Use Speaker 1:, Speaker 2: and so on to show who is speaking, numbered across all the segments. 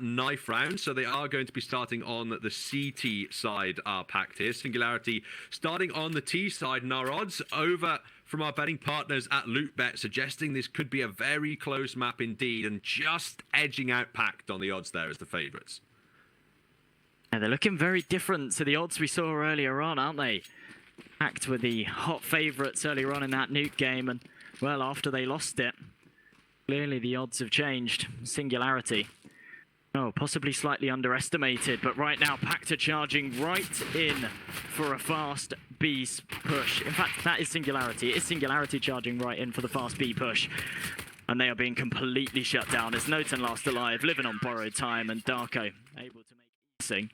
Speaker 1: that knife round, so they are going to be starting on the CT side, our Pact here. Singularity starting on the T side, and our odds over from our betting partners at LootBet suggesting this could be a very close map indeed, and just edging out Pact on the odds there as the favourites.
Speaker 2: Yeah, they're looking very different to the odds we saw earlier on, aren't they? Pact were the hot favourites earlier on in that Nuke game, and, well, after they lost it, clearly the odds have changed. Singularity, oh, possibly slightly underestimated, but right now Pact are charging right in for a fast B push. In fact, that is Singularity. It is Singularity charging right in for the fast B push. And they are being completely shut down as NotaN last alive, living on borrowed time, and Darko able to make sing.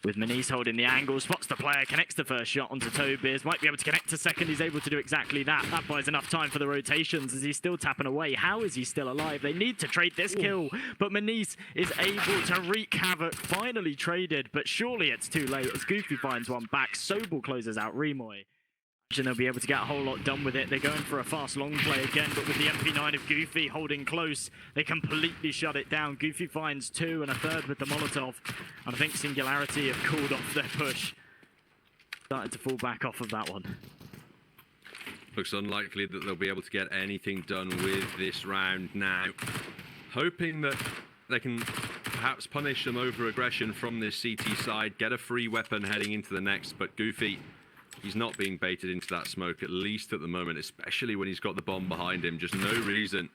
Speaker 2: With Minise holding the angle, spots the player, connects the first shot onto TOBIZ, might be able to connect to second, he's able to do exactly that. That buys enough time for the rotations as he's still tapping away. How is he still alive? They need to trade this kill, but Minise is able to wreak havoc, finally traded, but surely it's too late as Goofy finds one back. Sobol closes out Remoy. And they'll be able to get a whole lot done with it. They're going for a fast long play again, but with the MP9 of Goofy holding close, they completely shut it down. Goofy finds two and a third with the Molotov. And I think Singularity have called off their push. Started to fall back off of that one.
Speaker 1: Looks unlikely that they'll be able to get anything done with this round now. Hoping that they can perhaps punish some over-aggression from this CT side, get a free weapon heading into the next, but Goofy, he's not being baited into that smoke, at least at the moment, especially when he's got the bomb behind him. Just no reason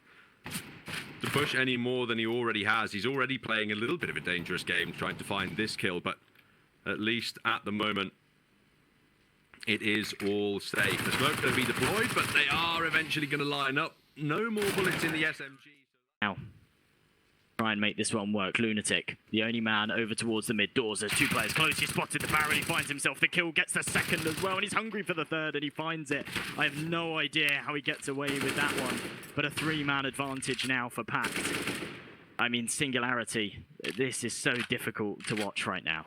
Speaker 1: to push any more than he already has. He's already playing a little bit of a dangerous game trying to find this kill, but at least at the moment, it is all safe. The smoke's going to be deployed, but they are eventually going to line up. No more bullets in the SMG.
Speaker 2: Now, try and make this one work. LunAtic, the only man over towards the mid doors. There's two players close. He spotted the barrel. He finds himself the kill, gets the second as well, and he's hungry for the third, and he finds it. I have no idea how he gets away with that one, but a three-man advantage now for Pact. I mean, Singularity, this is so difficult to watch right now.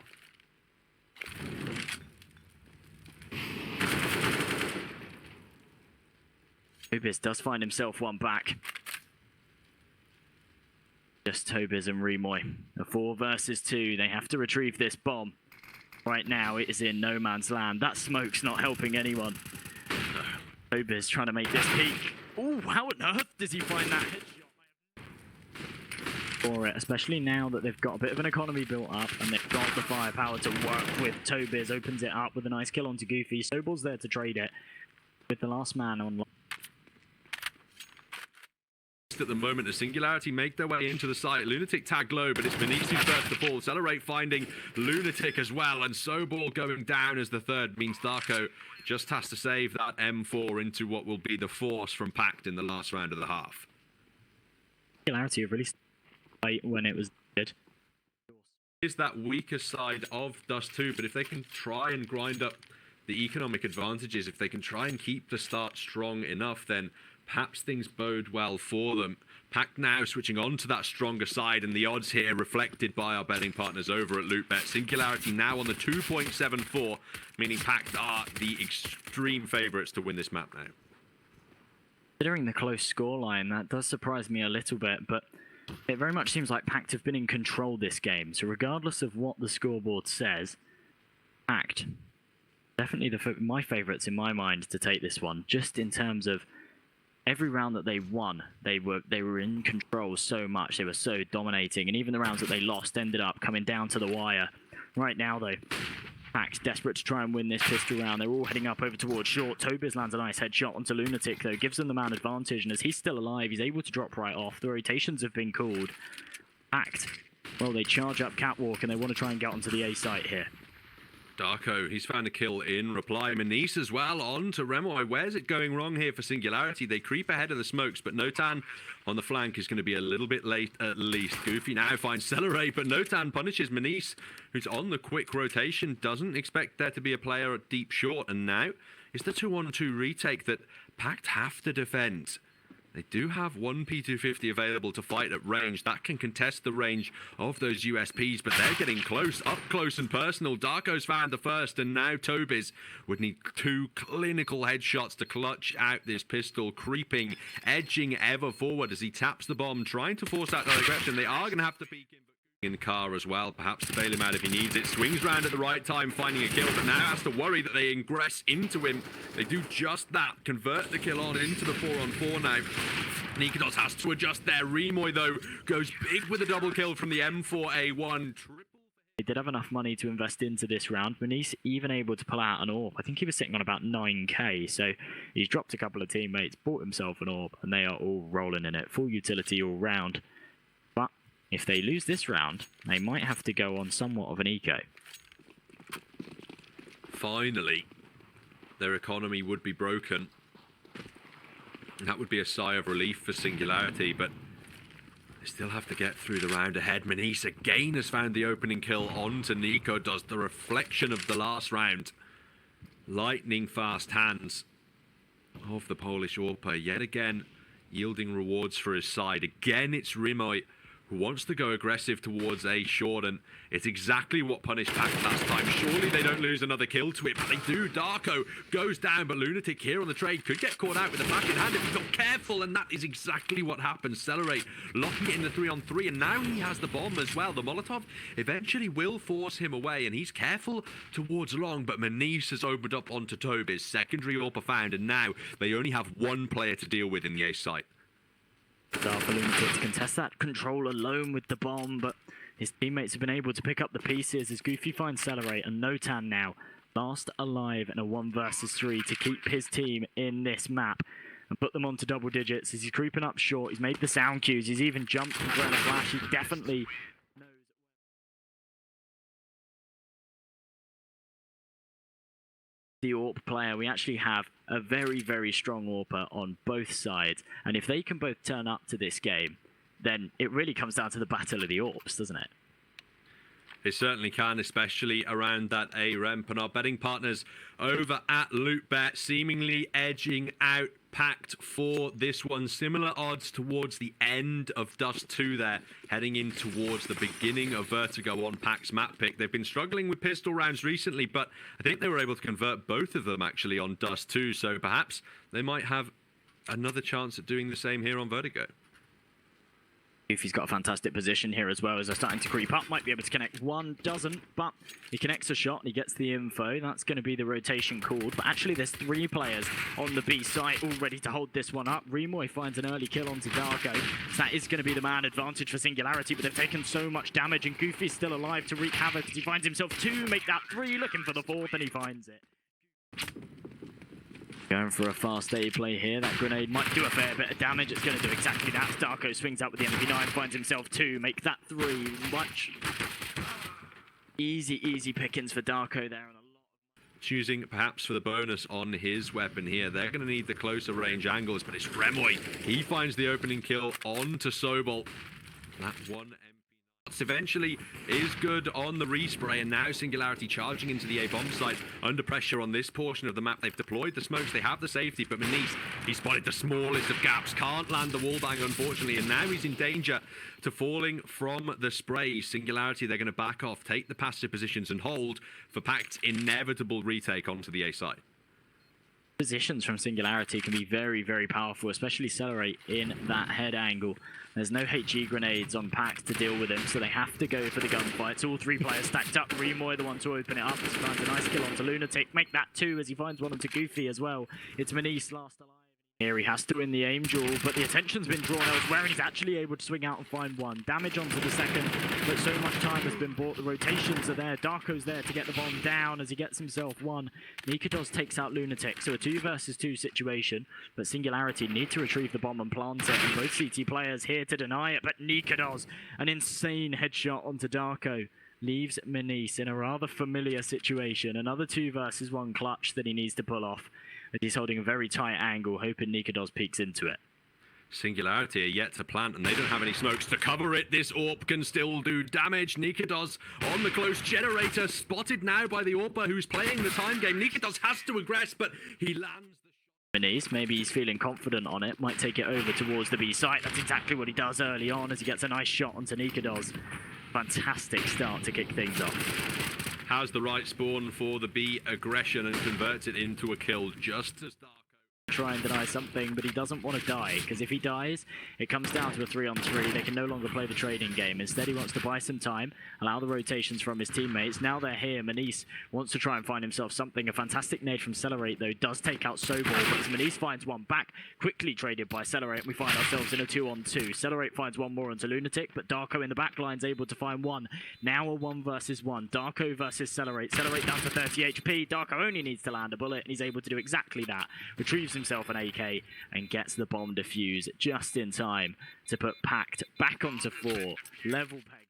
Speaker 2: TOBIZ does find himself one back. Just TOBIZ and Remoy. A 4 versus 2. They have to retrieve this bomb. Right now, it is in no man's land. That smoke's not helping anyone. TOBIZ trying to make this peak. Oh, how on earth does he find that headshot? For it, especially now that they've got a bit of an economy built up and they've got the firepower to work with. TOBIZ opens it up with a nice kill onto Goofy. Sobol's there to trade it with the last man on.
Speaker 1: At the moment, the Singularity make their way into the site. LunAtic tagged low, but it's Minise who's first to fall. Celerate finding LunAtic as well, and Sobol going down as the third means Darko just has to save that M4 into what will be the force from Pact in the last round of the half.
Speaker 2: Singularity have really fight when it was good.
Speaker 1: Is that weaker side of Dust 2, but if they can try and grind up the economic advantages, if they can try and keep the start strong enough, then perhaps things bode well for them. Pact now switching on to that stronger side, and the odds here reflected by our betting partners over at LootBet. Singularity now on the 2.74, meaning Pact are the extreme favourites to win this map now.
Speaker 2: Considering the close scoreline, that does surprise me a little bit, but it very much seems like Pact have been in control this game. So regardless of what the scoreboard says, Pact, definitely my favourites in my mind to take this one, just in terms of every round that they won, they were in control so much. They were so dominating, and even the rounds that they lost ended up coming down to the wire. Right now, though, Pact desperate to try and win this pistol round. They're all heading up over towards short. TOBIZ lands a nice headshot onto LunAtic, though, gives them the man advantage, and as he's still alive, he's able to drop right off. The rotations have been called. Pact, well, they charge up Catwalk, and they want to try and get onto the A site here.
Speaker 1: Darko, he's found a kill in reply. Minise as well on to Remoy. Where's it going wrong here for Singularity? They creep ahead of the smokes, but NotaN on the flank is going to be a little bit late at least. Goofy now finds Celerate, but NotaN punishes Minise, who's on the quick rotation. Doesn't expect there to be a player at deep short, and now it's the 2-on-2 retake that Pact have to defend. They do have one P250 available to fight at range. That can contest the range of those USPs, but they're getting close, up close and personal. Darko's found the first, and now TOBIZ would need 2 clinical headshots to clutch out this pistol, creeping, edging ever forward as he taps the bomb, trying to force out that aggression. They are going to have to peek in. in the car as well, perhaps to bail him out if he needs it. Swings round at the right time, finding a kill, but now has to worry that they ingress into him. They do just that, convert the kill on into the 4-on-4 now. Nicoodoz has to adjust there. Remoy, though, goes big with a double kill from the M4A1.
Speaker 2: They did have enough money to invest into this round. Minise even able to pull out an AWP. I think he was sitting on about 9k, so he's dropped a couple of teammates, bought himself an AWP, and they are all rolling in it. Full utility all round. But if they lose this round, they might have to go on somewhat of an eco.
Speaker 1: Finally, their economy would be broken. And that would be a sigh of relief for Singularity, but they still have to get through the round ahead. Minise again has found the opening kill onto Nicoodoz, the reflection of the last round. Lightning fast hands of the Polish AWPer, yet again yielding rewards for his side. Again, it's Remoy who wants to go aggressive towards A short, and it's exactly what punished Pact last time. Surely they don't lose another kill to it, but they do. Darko goes down, but LunAtic here on the trade could get caught out with a back in hand if he's not careful, and that is exactly what happens. Celerate locking it in the 3-on-3, and now he has the bomb as well. The Molotov eventually will force him away, and he's careful towards long, but Minise has opened up onto TOBIZ. Secondary AWPer found, and now they only have one player to deal with in the A site.
Speaker 2: Darko LunAtic to contest that control alone with the bomb, but his teammates have been able to pick up the pieces as Goofy finds Celerate, and NotaN now last alive in a 1 versus 3 to keep his team in this map and put them onto double digits as he's creeping up short. He's made the sound cues, he's even jumped and thrown a flash. He definitely knows the AWP player. We actually have a very, very strong AWPer on both sides, and if they can both turn up to this game, then it really comes down to the battle of the AWPs, doesn't it?
Speaker 1: It certainly can, especially around that A ramp. And our betting partners over at LootBet seemingly edging out Pact for this one. Similar odds towards the end of Dust 2 there, heading in towards the beginning of Vertigo on Pact's map pick. They've been struggling with pistol rounds recently, but I think they were able to convert both of them actually on Dust 2, so perhaps they might have another chance at doing the same here on Vertigo.
Speaker 2: Goofy's got a fantastic position here as well as they're starting to creep up. Might be able to connect one, doesn't, but he connects a shot and he gets the info. That's going to be the rotation called. But actually, there's 3 players on the B site all ready to hold this one up. Remoy finds an early kill onto Darko. So that is going to be the man advantage for Singularity, but they've taken so much damage, and Goofy's still alive to wreak havoc as he finds himself 2, make that 3, looking for the 4th, and he finds it. Going for a fast A play here. That grenade might do a fair bit of damage. It's going to do exactly that. Darko swings out with the MP9, finds himself 2, make that 3. Much easy pickings for Darko there. And a lot.
Speaker 1: Choosing perhaps for the bonus on his weapon here. They're going to need the closer range angles, but it's Remoy. He finds the opening kill onto Sobol. That one eventually is good on the respray, and now Singularity charging into the A bomb site under pressure on this portion of the map. They've deployed the smokes, they have the safety, but Minise, he spotted the smallest of gaps, can't land the wallbang unfortunately, and now he's in danger to falling from the spray. Singularity, they're going to back off, take the passive positions and hold for Pact's inevitable retake onto the A site.
Speaker 2: Positions from Singularity can be very, very powerful, especially Celerate in that head angle. There's no HE grenades on Pact to deal with him, so they have to go for the gunfights. All 3 players stacked up. Remoy, the one to open it up, as he finds a nice kill onto LunAtic. Make that 2 as he finds one onto Goofy as well. It's Minise last alive. Here he has to win the aim duel, but the attention's been drawn elsewhere, and he's actually able to swing out and find 1. Damage onto the 2nd, but so much time has been bought. The rotations are there. Darko's there to get the bomb down as he gets himself 1. Nicoodoz takes out LunAtic, so a 2 versus 2 situation, but Singularity need to retrieve the bomb and plant it, and both CT players here to deny it, but Nicoodoz, an insane headshot onto Darko, leaves Minise in a rather familiar situation. Another 2 versus 1 clutch that he needs to pull off. But he's holding a very tight angle, hoping Nicoodoz peeks into it.
Speaker 1: Singularity are yet to plant, and they don't have any smokes to cover it. This AWP can still do damage. Nicoodoz on the close generator, spotted now by the AWPer who's playing the time game. Nicoodoz has to aggress, but he lands the shot.
Speaker 2: Minise, maybe he's feeling confident on it, might take it over towards the B site. That's exactly what he does early on as he gets a nice shot onto Nicoodoz. Fantastic start to kick things off.
Speaker 1: Has the right spawn for the B aggression and converts it into a kill just as Darko.
Speaker 2: try and deny something, but he doesn't want to die, because if he dies, it comes down to a 3-on-3. They can no longer play the trading game. Instead, he wants to buy some time, allow the rotations from his teammates. Now they're here. Minise wants to try and find himself something. A fantastic nade from Celerate, though, does take out Sobol, but as Minise finds one back, quickly traded by Celerate, we find ourselves in a 2-on-2. Celerate finds one more onto LunAtic, but Darko in the back line's able to find one. Now a 1 versus 1. Darko versus Celerate. Celerate down to 30 HP. Darko only needs to land a bullet, and he's able to do exactly that. Retrieves himself an AK and gets the bomb defuse just in time to put Pact back onto 4. Level pegging.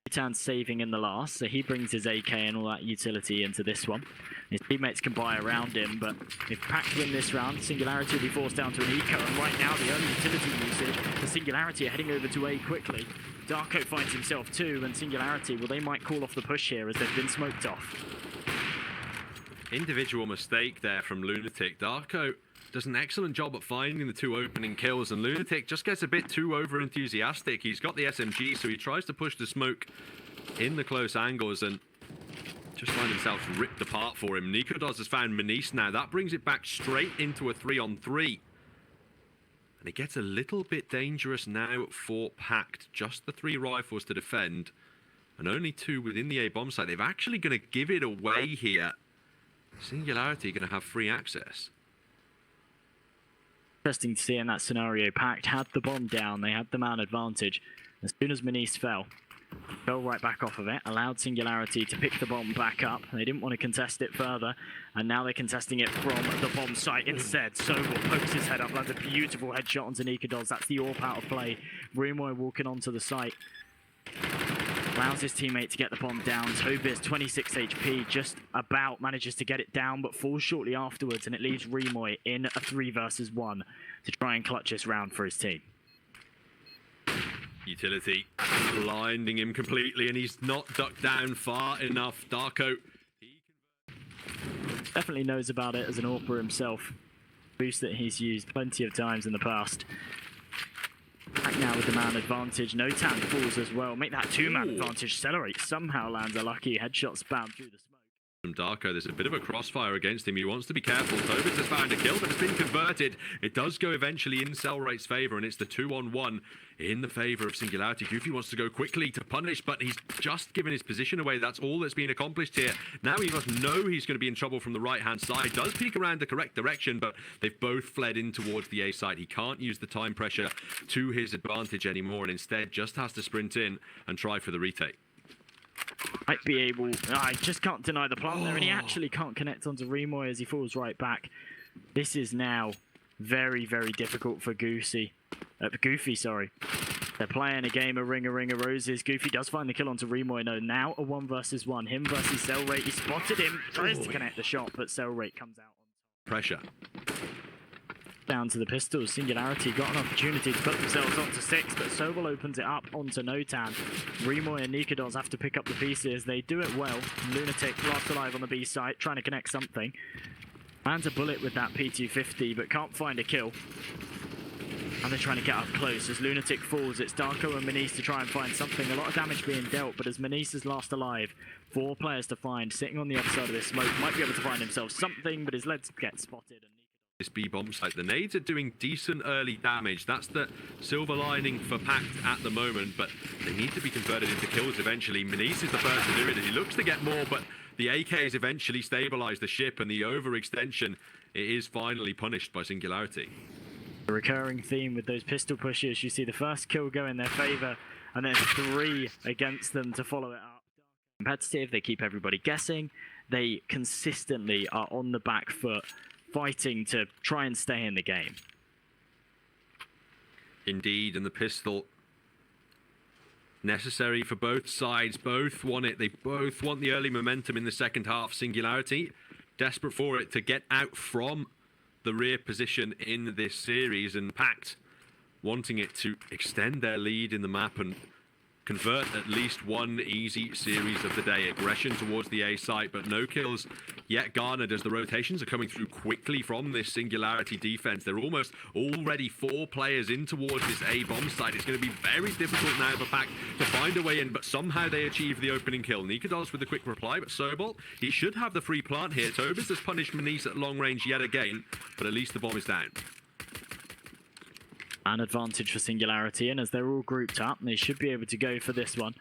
Speaker 2: NotaN saving in the last, so he brings his AK and all that utility into this one. His teammates can buy around him, but if Pact win this round, Singularity will be forced down to an eco, and right now the only utility usage for Singularity are heading over to A quickly. Darko finds himself 2, and Singularity, well, they might call off the push here as they've been smoked off.
Speaker 1: Individual mistake there from LunAtic. Darko does an excellent job at finding the 2 opening kills, and LunAtic just gets a bit too over-enthusiastic. He's got the SMG, so he tries to push the smoke in the close angles and just find himself ripped apart for him. Nicoodoz has found Minise now. That brings it back straight into a 3-on-3. And it gets a little bit dangerous now for Pact. Just the 3 rifles to defend, and only 2 within the A bomb site. They're actually going to give it away here. Singularity going to have free access.
Speaker 2: Interesting to see in that scenario. Pact had the bomb down. They had the man advantage. As soon as Minise fell right back off of it, allowed Singularity to pick the bomb back up. They didn't want to contest it further, and now they're contesting it from the bomb site instead. Sobol pokes his head up, lands a beautiful headshot onto Nicoodoz. That's the AWP out of play. Remoy walking onto the site. Allows his teammate to get the bomb down. TOBIZ, 26 HP, just about manages to get it down, but falls shortly afterwards, and it leaves Remoy in a 3 versus 1 to try and clutch this round for his team.
Speaker 1: Utility blinding him completely, and he's not ducked down far enough. Darko,
Speaker 2: definitely knows about it as an AWPer himself. Boost that he's used plenty of times in the past. Back now with the man advantage. NotaN falls as well. Make that 2-man advantage. Celerate somehow lands a lucky headshot spam through the smoke.
Speaker 1: From Darko, there's a bit of a crossfire against him. He wants to be careful. TOBIZ has found a kill, but it's been converted. It does go eventually in Celerate's favor, and it's the 2-on-1 in the favor of Singularity. Goofy wants to go quickly to punish, but he's just given his position away. That's all that's been accomplished here. Now he must know he's going to be in trouble from the right-hand side. Does peek around the correct direction, but they've both fled in towards the A side. He can't use the time pressure to his advantage anymore, and instead just has to sprint in and try for the retake.
Speaker 2: Might be able... I just can't deny the plant there, and he actually can't connect onto Remoy as he falls right back. This is now very, very difficult for Goofy. Sorry. They're playing a game of Ring of Roses. Goofy does find the kill onto Remoy. No, now a 1 versus 1. Him versus Celerate. He spotted him, tries to connect the shot, but Celerate comes out.
Speaker 1: Pressure.
Speaker 2: Down to the pistols. Singularity got an opportunity to put themselves onto 6, but Sobol opens it up onto NotaN. Remoy and Nicoodoz have to pick up the pieces. They do it well. LunAtic last alive on the B site, trying to connect something. Lands a bullet with that P250, but can't find a kill. And they're trying to get up close. As LunAtic falls, it's Darko and Minise to try and find something. A lot of damage being dealt, but as Minise is last alive, 4 players to find. Sitting on the other side of this smoke, might be able to find himself something, but his legs get spotted.
Speaker 1: This B bomb site. The nades are doing decent early damage. That's the silver lining for Pact at the moment, but they need to be converted into kills eventually. Minise is the first to do it. He looks to get more, but the AKs eventually stabilize the ship, and the overextension, it is finally punished by Singularity.
Speaker 2: A recurring theme with those pistol pushes. You see the first kill go in their favor, and then 3 against them to follow it up. Competitive, they keep everybody guessing. They consistently are on the back foot, fighting to try and stay in the game.
Speaker 1: Indeed, and the pistol necessary for both sides. Both want it. They both want the early momentum in the second half. Singularity desperate for it to get out from the rear position in this series, and Pact wanting it to extend their lead in the map and convert at least one easy series of the day. Aggression towards the A site, but no kills yet garnered as the rotations are coming through quickly from this Singularity defense. They're almost already 4 players in towards this A bomb site. It's going to be very difficult now for Pact to find a way in, but somehow they achieve the opening kill. Nicoodoz with a quick reply, but Sobol, he should have the free plant here. TOBIZ has punished Minise at long range yet again, but at least the bomb is down.
Speaker 2: An advantage for Singularity, and as they're all grouped up, they should be able to go for this one.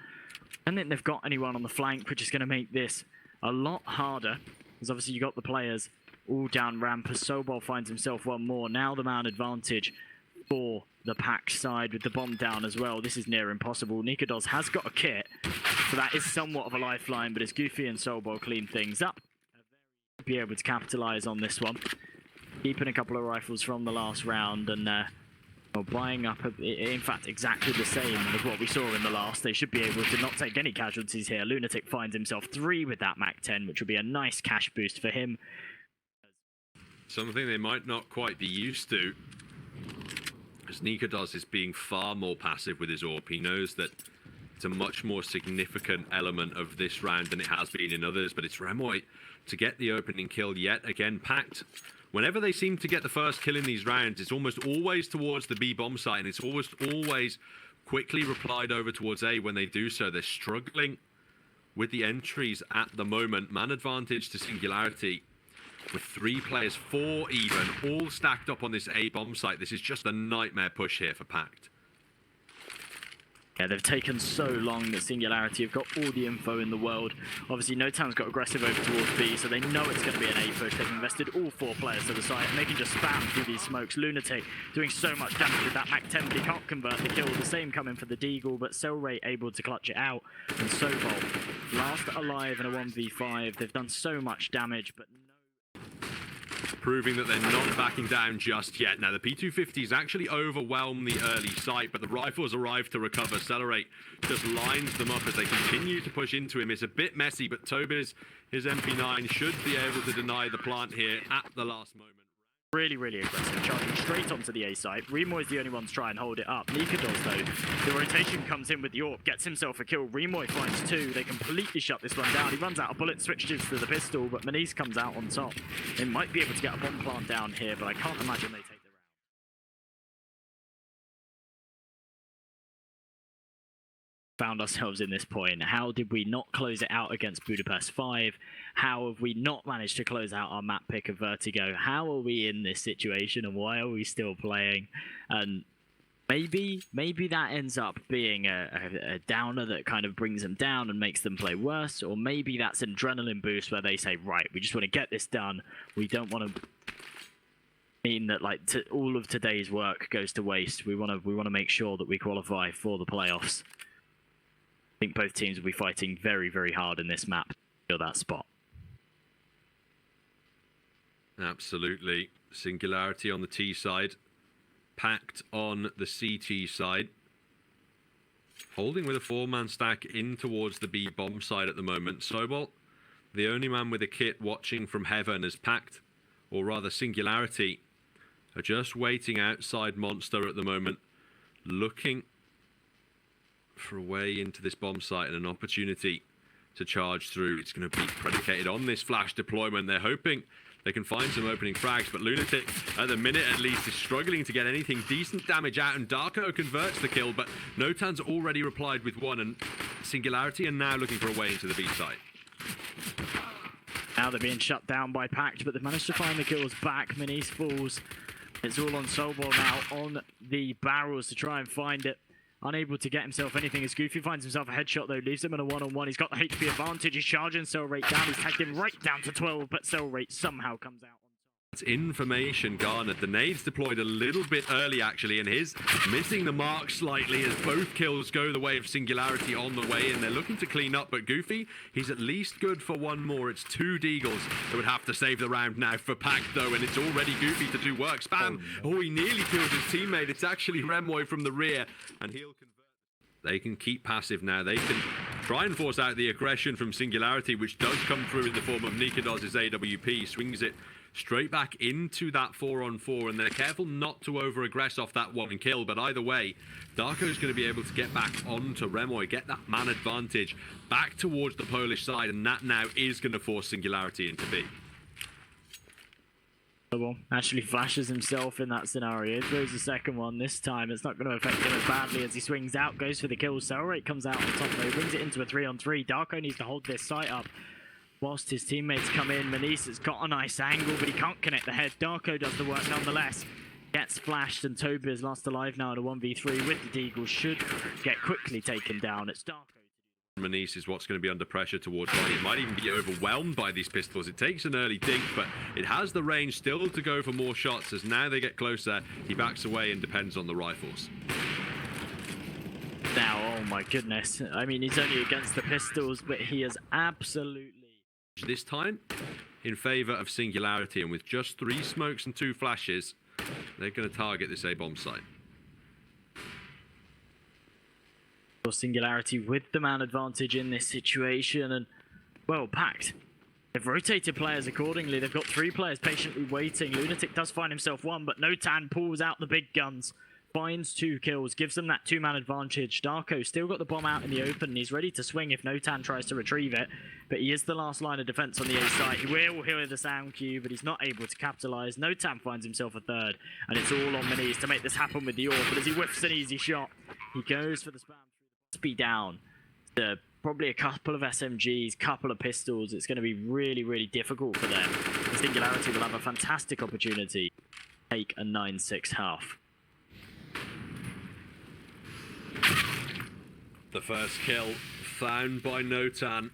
Speaker 2: I don't think they've got anyone on the flank, which is going to make this a lot harder, because obviously you got the players all down ramp as Sobol finds himself one more. Now the man advantage for the Pact side with the bomb down as well. This is near impossible. Nicoodoz has got a kit, so that is somewhat of a lifeline, but as Goofy and Sobol clean things up, be able to capitalize on this one. Keeping a couple of rifles from the last round and buying up, in fact, exactly the same as what we saw in the last. They should be able to not take any casualties here. LunAtic finds himself 3 with that Mac 10, which will be a nice cash boost for him.
Speaker 1: Something they might not quite be used to, as Nicoodoz is being far more passive with his AWP. He knows that it's a much more significant element of this round than it has been in others, but it's Remoy to get the opening kill yet again. Pact, whenever they seem to get the first kill in these rounds, it's almost always towards the B bomb site, and it's always quickly replied over towards A when they do so. They're struggling with the entries at the moment. Man advantage to Singularity with 3 players, 4 even, all stacked up on this A bomb site. This is just a nightmare push here for Pact.
Speaker 2: Yeah, they've taken so long that Singularity have got all the info in the world. Obviously, NotaN's got aggressive over towards B, so they know it's going to be an A push. They've invested all 4 players to the site, and they can just spam through these smokes. LunAtic doing so much damage with that Mac 10, but he can't convert the kill. The same coming for the Deagle, but Celerate able to clutch it out. And Sobol, last alive in a 1v5. They've done so much damage, but no...
Speaker 1: Proving that they're not backing down just yet. Now, the P250s actually overwhelm the early site, but the rifles arrive to recover. Celerate just lines them up as they continue to push into him. It's a bit messy, but TOBIZ, his MP9, should be able to deny the plant here at the last moment.
Speaker 2: Really, really aggressive, charging straight onto the A site. Remoy is the only one to try and hold it up. Nicoodoz, though, the rotation comes in with the AWP, gets himself a kill. Remoy finds 2. They completely shut this one down. He runs out of bullets, switches to the pistol, but Minise comes out on top. They might be able to get a bomb plant down here, but I can't imagine they take the round. Found ourselves in this point. How did we not close it out against Budapest 5? How have we not managed to close out our map pick of Vertigo? How are we in this situation, and why are we still playing? And maybe that ends up being a downer that kind of brings them down and makes them play worse, or maybe that's an adrenaline boost where they say, right, we just want to get this done. We don't want to mean that like all of today's work goes to waste. We want to make sure that we qualify for the playoffs. I think both teams will be fighting very, very hard in this map to fill that spot.
Speaker 1: Absolutely. Singularity on the T side. Pact on the CT side. Holding with a 4-man stack in towards the B bomb side at the moment. Sobol, the only man with a kit watching from heaven as Pact, or rather Singularity, are just waiting outside Monster at the moment, looking for a way into this bomb site and an opportunity to charge through. It's going to be predicated on this flash deployment. They're hoping they can find some opening frags, but LunAtic, at the minute at least, is struggling to get anything decent damage out, and Darko converts the kill, but NotaN's already replied with 1, and Singularity are now looking for a way into the B site.
Speaker 2: Now they're being shut down by Pact, but they've managed to find the kills back. Minise falls. It's all on Sobol now on the barrels to try and find it. Unable to get himself anything as Goofy finds himself a headshot, though, leaves him in a 1-on-1. He's got the HP advantage. He's charging Celerate down. He's tagged him right down to 12, but Celerate somehow comes out on top.
Speaker 1: It's information garnered. The nades deployed a little bit early, actually, and his missing the mark slightly as both kills go the way of Singularity on the way in. They're looking to clean up, but Goofy, he's at least good for 1 more. It's 2 Deagles that would have to save the round now for Pact, though, and it's already Goofy to do work. Spam! Oh, he nearly killed his teammate. It's actually Remoy from the rear, and he'll convert. They can keep passive now. They can try and force out the aggression from Singularity, which does come through in the form of Nicoodoz's AWP. Swings it straight back into that 4-on-4, and they're careful not to over-aggress off that one kill. But either way, Darko's going to be able to get back onto Remoy, get that man advantage back towards the Polish side, and that now is going to force Singularity into B.
Speaker 2: Sobol actually flashes himself in that scenario, throws the second one. This time it's not going to affect him as badly as he swings out, goes for the kill. Celerate comes out on top though, brings it into a 3-on-3. Darko needs to hold this site up whilst his teammates come in. Minise has got a nice angle, but he can't connect the head. Darko does the work nonetheless. Gets flashed, and TOBIZ lost alive now in a 1v3 with the Deagle. Should get quickly taken down. It's Darko.
Speaker 1: Minise is what's going to be under pressure towards body. It might even be overwhelmed by these pistols. It takes an early dink, but it has the range still to go for more shots. As now they get closer, he backs away and depends on the rifles.
Speaker 2: Now, oh my goodness. I mean, he's only against the pistols, but he is absolutely...
Speaker 1: This time, in favor of Singularity, and with just 3 smokes and 2 flashes, they're going to target this A-bomb site.
Speaker 2: Singularity with the man advantage in this situation, and well, Pact, they've rotated players accordingly. They've got 3 players patiently waiting. LunAtic does find himself 1, but NotaN pulls out the big guns, finds 2 kills, gives them that 2-man advantage. Darko still got the bomb out in the open, and he's ready to swing if NotaN tries to retrieve it, but he is the last line of defense on the A site. He will hear the sound cue, but he's not able to capitalize. NotaN finds himself a 3rd, and it's all on Minise to make this happen with the AWP, but as he whiffs an easy shot, he goes for the spam. Be down to probably a couple of SMGs, couple of pistols. It's going to be really, really difficult for them. Singularity will have a fantastic opportunity to take a 9-6 half.
Speaker 1: The first kill found by NotaN.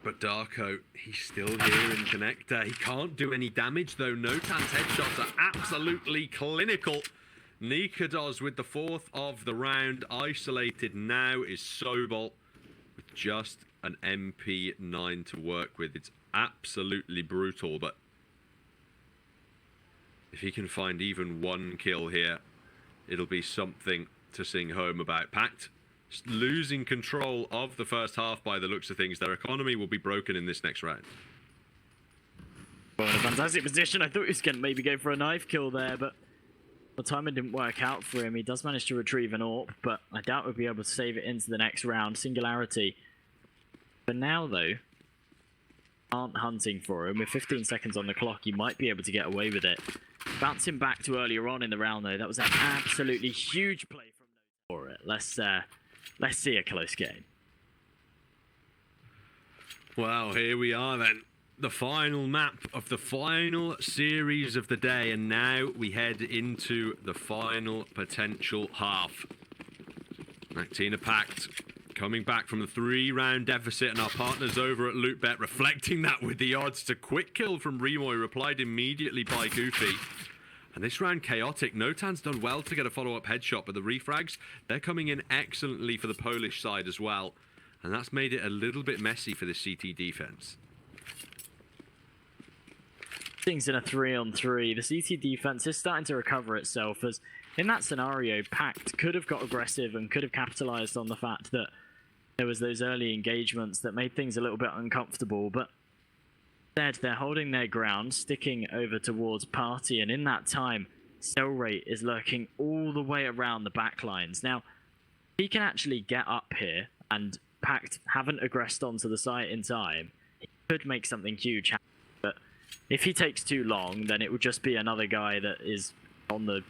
Speaker 1: But Darko, he's still here in connector. He can't do any damage though. NotaN's headshots are absolutely clinical. Nicoodoz with the 4th of the round. Isolated now is Sobol with just an MP9 to work with. It's absolutely brutal, but if he can find even 1 kill here, it'll be something to sing home about. Pact losing control of the first half by the looks of things. Their economy will be broken in this next round.
Speaker 2: Well, in a fantastic position. I thought he was going to maybe go for a knife kill there, but the timing didn't work out for him. He does manage to retrieve an AWP, but I doubt we'll be able to save it into the next round. Singularity. For now, though, aren't hunting for him. With 15 seconds on the clock, he might be able to get away with it. Bouncing back to earlier on in the round, though, that was an absolutely huge play from NotaN for it. Let's see a close game.
Speaker 1: Well, here we are then. The final map of the final series of the day, and now we head into the final potential half. Actina Pact coming back from the 3-round deficit, and our partners over at LootBet reflecting that with the odds. To quick kill from Remoy, replied immediately by Goofy. And this round chaotic. NotaN's done well to get a follow-up headshot, but the refrags, they're coming in excellently for the Polish side as well. And that's made it a little bit messy for the CT defense.
Speaker 2: Things in a 3-on-3. The CT defense is starting to recover itself, as in that scenario, Pact could have got aggressive and could have capitalized on the fact that there was those early engagements that made things a little bit uncomfortable, but instead they're holding their ground, sticking over towards Party, and in that time, Celerate is lurking all the way around the back lines. Now, he can actually get up here, and Pact haven't aggressed onto the site in time. He could make something huge happen, but if he takes too long, then it would just be another guy that is on the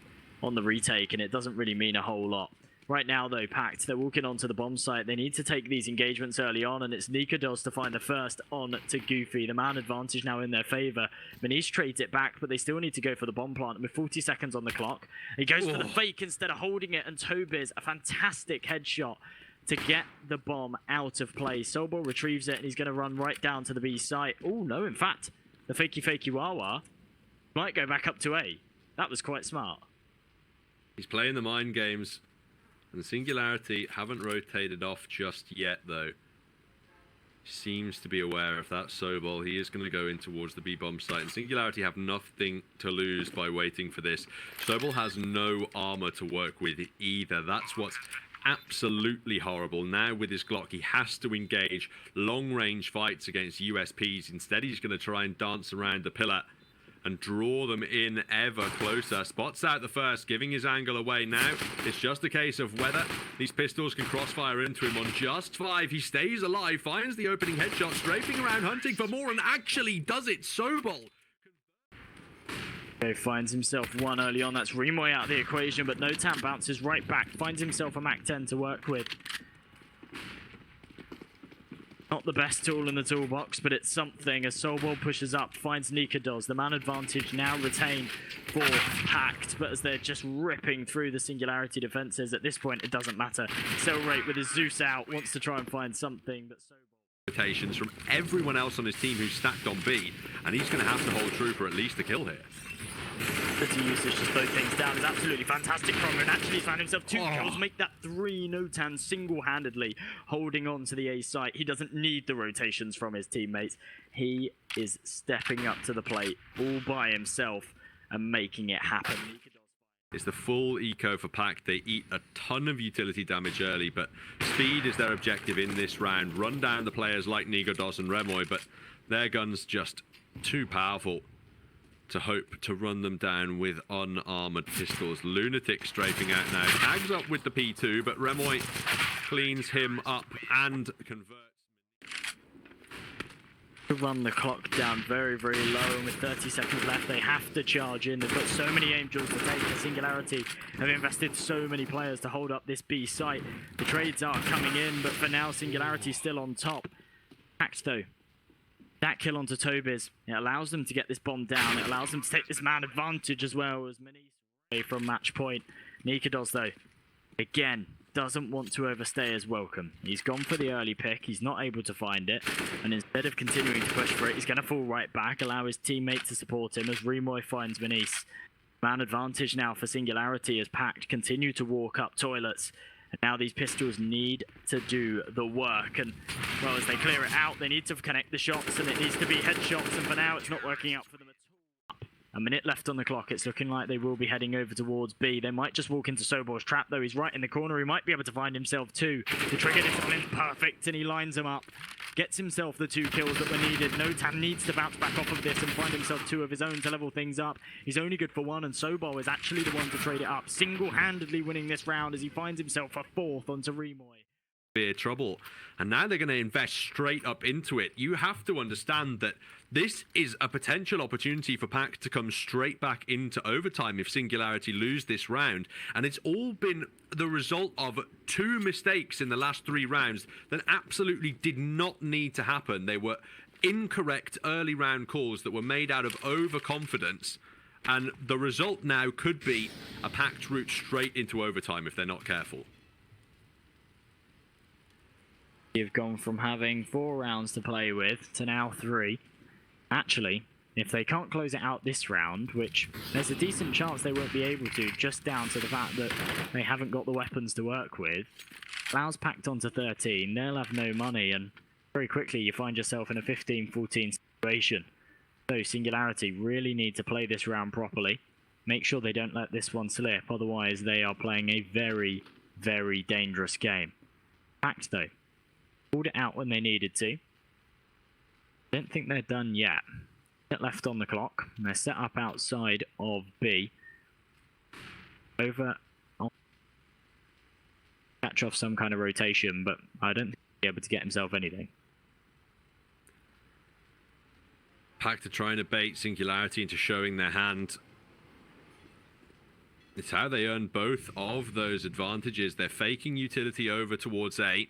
Speaker 2: retake, and it doesn't really mean a whole lot. Right now, though, Pact, they're walking onto the bomb site. They need to take these engagements early on, and it's Nicoodoz to find the first on to Goofy. The man advantage now in their favor. Minise trades it back, but they still need to go for the bomb plant with 40 seconds on the clock. He goes for the fake instead of holding it, and TOBIZ, a fantastic headshot to get the bomb out of play. Sobol retrieves it, and he's going to run right down to the B site. Oh, no, in fact, the fakey wawa might go back up to A. That was quite smart.
Speaker 1: He's playing the mind games, and Singularity haven't rotated off just yet, though. Seems to be aware of that Sobol. He is going to go in towards the B-bomb site, and Singularity have nothing to lose by waiting for this. Sobol has no armor to work with either. That's what's absolutely horrible. Now with his Glock, he has to engage long-range fights against USPs. Instead, he's going to try and dance around the pillar and draw them in ever closer. Spots out the first, giving his angle away. Now it's just a case of whether these pistols can crossfire into him. On just 5, he stays alive, finds the opening headshot, strafing around, hunting for more, and actually does it. Sobol
Speaker 2: finds himself one early on. That's Remoy out of the equation, but NotaN bounces right back, finds himself a Mac 10 to work with. Not the best tool in the toolbox, but it's something as Sobol pushes up, finds Nicoodoz. The man advantage now retained for Pact, but as they're just ripping through the Singularity defenses, at this point it doesn't matter. Celerate with his Zeus out, wants to try and find something, but Sobol...
Speaker 1: Rotations from everyone else on his team who's stacked on B, and he's going to have to hold true for at least a kill here.
Speaker 2: The usage to slow things down is absolutely fantastic from him, and actually found himself 2 kills, make that 3. NotaN single-handedly holding on to the A site. He doesn't need the rotations from his teammates. He is stepping up to the plate all by himself and making it happen.
Speaker 1: It's the full eco for Pact. They eat a ton of utility damage early, but speed is their objective in this round. Run down the players like Nicoodoz and Remoy, but their guns just too powerful to hope to run them down with unarmored pistols. LunAtic strafing out now. Tags up with the P2, but Remoy cleans him up and converts.
Speaker 2: To run the clock down very, very low, and with 30 seconds left, they have to charge in. They've got so many angels to take. The Singularity have invested so many players to hold up this B site. The trades are coming in, but for now, Singularity still on top. Pact, though, that kill onto TOBIZ, it allows them to get this bomb down. It allows them to take this man advantage as well as Minise away from match point. Nicoodoz, though, again, doesn't want to overstay his welcome. He's gone for the early pick. He's not able to find it. And instead of continuing to push for it, he's going to fall right back, allow his teammate to support him as Remoy finds Minise. Man advantage now for Singularity as Pact continue to walk up toilets. And now these pistols need to do the work. And, well, as they clear it out, they need to connect the shots, and it needs to be headshots. And for now, it's not working out for them at all. A minute left on the clock. It's looking like they will be heading over towards B. They might just walk into Sobol's trap, though. He's right in the corner. He might be able to find himself 2. The trigger discipline's perfect, and he lines them up. Gets himself the 2 kills that were needed. NotaN needs to bounce back off of this and find himself 2 of his own to level things up. He's only good for 1, and Sobol is actually the one to trade it up. Single-handedly winning this round as he finds himself a 4th onto Remoy.
Speaker 1: Trouble, and now they're going to invest straight up into it. You have to understand that this is a potential opportunity for Pact to come straight back into overtime if Singularity lose this round, and it's all been the result of 2 mistakes in the last 3 rounds that absolutely did not need to happen. They were incorrect early round calls that were made out of overconfidence, and the result now could be a Pact route straight into overtime if they're not careful.
Speaker 2: You've gone from having 4 rounds to play with to now 3. Actually, if they can't close it out this round, which there's a decent chance they won't be able to, just down to the fact that they haven't got the weapons to work with, allows Pact on to 13. They'll have no money, and very quickly you find yourself in a 15-14 situation. So Singularity really need to play this round properly. Make sure they don't let this one slip, otherwise they are playing a very, very dangerous game. Pact, though, pulled it out when they needed to. Don't think they're done yet. Get left on the clock. They're set up outside of B. Over. Catch off some kind of rotation, but I don't think he'll be able to get himself anything.
Speaker 1: Pact are trying to bait Singularity into showing their hand. It's how they earn both of those advantages. They're faking utility over towards A,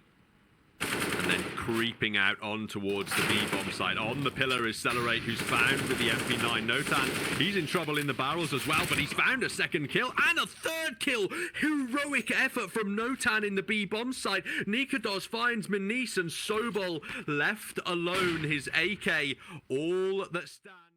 Speaker 1: and then creeping out on towards the B-bomb side. On the pillar is Celerate, who's found with the MP9. NotaN, he's in trouble in the barrels as well, but he's found a 2nd kill and a 3rd kill. Heroic effort from NotaN in the B-bomb side. Nicoodoz finds Minise, and Sobol left alone. His AK, all that stands.